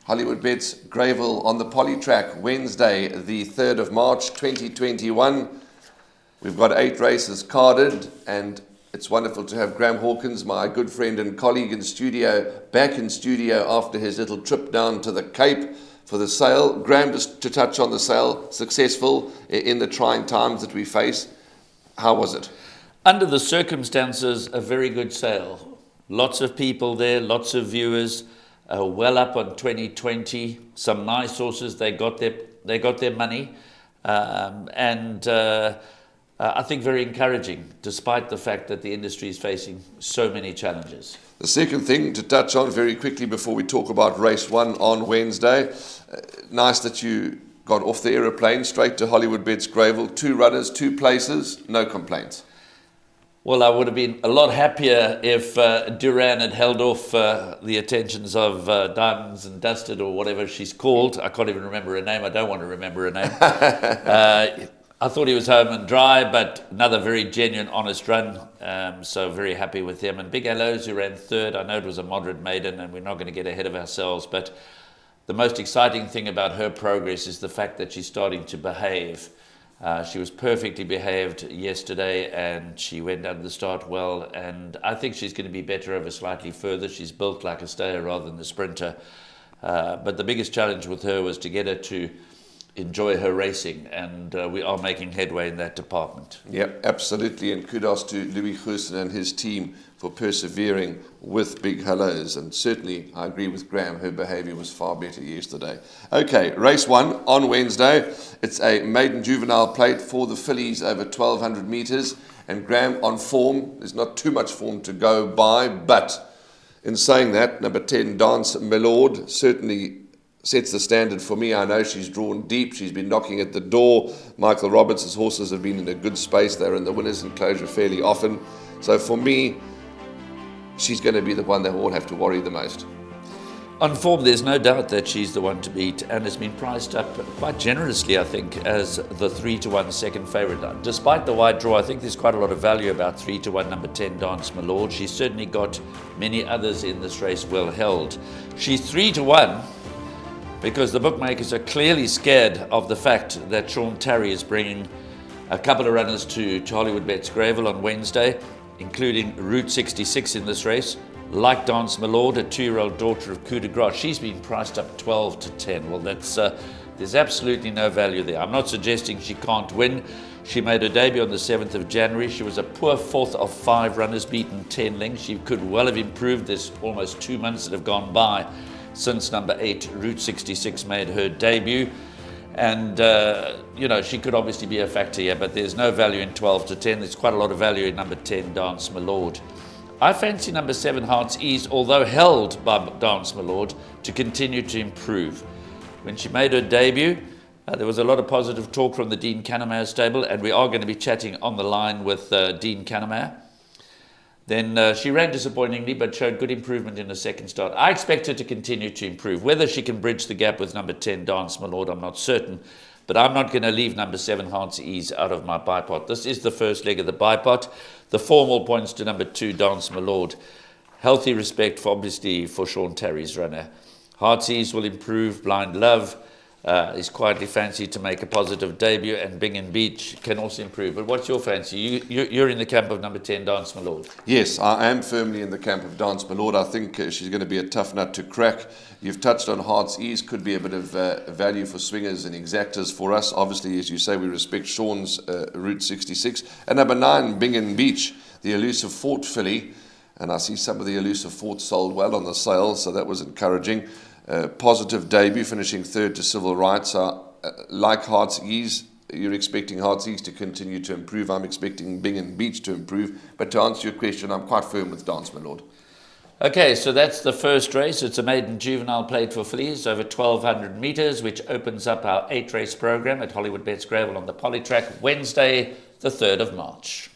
Hollywood Bets Greyville on the Polytrack, Wednesday, the 3rd of March, 2021. We've got 8 races carded, and it's wonderful to have Graham Hawkins, my good friend and colleague in studio, back in studio after his little trip down to the Cape for the sale. Graham, just to touch on the sale, successful in the trying times that we face. How was it? Under the circumstances, a very good sale. Lots of people there, lots of viewers, well up on 2020. Some nice horses, they got their money, and I think very encouraging, despite the fact that the industry is facing so many challenges. The second thing to touch on very quickly before we talk about race 1 on Wednesday, nice that you got off the aeroplane straight to Hollywood Bets Greyville. 2 runners, 2 places, no complaints. Well, I would have been a lot happier if Duran had held off the attentions of Diamonds and Dusted, or whatever she's called. I can't even remember her name. I don't want to remember her name. I thought he was home and dry, but another very genuine, honest run. So very happy with him. And Big Hellos, who ran 3rd. I know it was a moderate maiden, and we're not going to get ahead of ourselves. But the most exciting thing about her progress is the fact that she's starting to behave. She was perfectly behaved yesterday, and she went down to the start well, and I think she's going to be better over slightly further. She's built like a stayer rather than a sprinter, but the biggest challenge with her was to get her to enjoy her racing, and we are making headway in that department. Yeah, absolutely, and kudos to Louis Goosen and his team for persevering with Big Hellos, and certainly I agree with Graham, her behaviour was far better yesterday. Okay, race 1 on Wednesday. It's a maiden juvenile plate for the fillies over 1,200 metres, and Graham on form. There's not too much form to go by, but in saying that, number 10, Dance Milord, certainly sets the standard for me. I know she's drawn deep. She's been knocking at the door. Michael Roberts' horses have been in a good space. They're in the winner's enclosure fairly often. So for me, she's going to be the one that we'll have to worry the most. On form, there's no doubt that she's the one to beat, and has been priced up quite generously, I think, as the 3-1 second favourite. Despite the wide draw, I think there's quite a lot of value about 3-1 number 10, Dance Milord. She's certainly got many others in this race well held. She's 3-1 because the bookmakers are clearly scared of the fact that Sean Tarry is bringing a couple of runners to Hollywood Bets Greyville on Wednesday, including Route 66 in this race, like Dance Milord, a 2-year-old daughter of Coup de Grace. She's been priced up 12-10. Well, there's absolutely no value there. I'm not suggesting she can't win. She made her debut on the 7th of January. She was a poor 4th of 5 runners, beaten 10 lengths. She could well have improved. There's almost 2 months that have gone by since number 8, Route 66, made her debut. And, she could obviously be a factor here, but there's no value in 12-10. There's quite a lot of value in number 10, Dance Milord. I fancy number 7, Heart's Ease, although held by Dance Milord, to continue to improve. When she made her debut, there was a lot of positive talk from the Dean Cannemare stable, and we are going to be chatting on the line with Dean Cannemare. Then she ran disappointingly, but showed good improvement in the second start. I expect her to continue to improve. Whether she can bridge the gap with number 10, Dance Milord, I'm not certain. But I'm not going to leave number 7, Heart's Ease, out of my bipot. This is the first leg of the bipot. The formal points to number 2, Dance Milord. Healthy respect, obviously, for Sean Tarry's runner. Heart's Ease will improve. Blind Love is quietly fancied to make a positive debut, and Bing & Beach can also improve. But what's your fancy? You're in the camp of number 10, Dance Milord. Yes, I am firmly in the camp of Dance Milord. I think she's going to be a tough nut to crack. You've touched on Heart's Ease, could be a bit of value for swingers and exactors for us. Obviously, as you say, we respect Sean's Route 66. And number 9, Bing & Beach, the elusive Fort filly. And I see some of the elusive Forts sold well on the sale, so that was encouraging. Positive debut, finishing 3rd to Civil Rights. Like Heart's Ease, you're expecting Heart's Ease to continue to improve. I'm expecting Bing & Beach to improve. But to answer your question, I'm quite firm with Dance Milord. Okay, so that's the first race. It's a maiden juvenile plate for fillies over 1,200 metres, which opens up our 8-race program at Hollywood Bets Greyville on the Polytrack, Wednesday, the 3rd of March.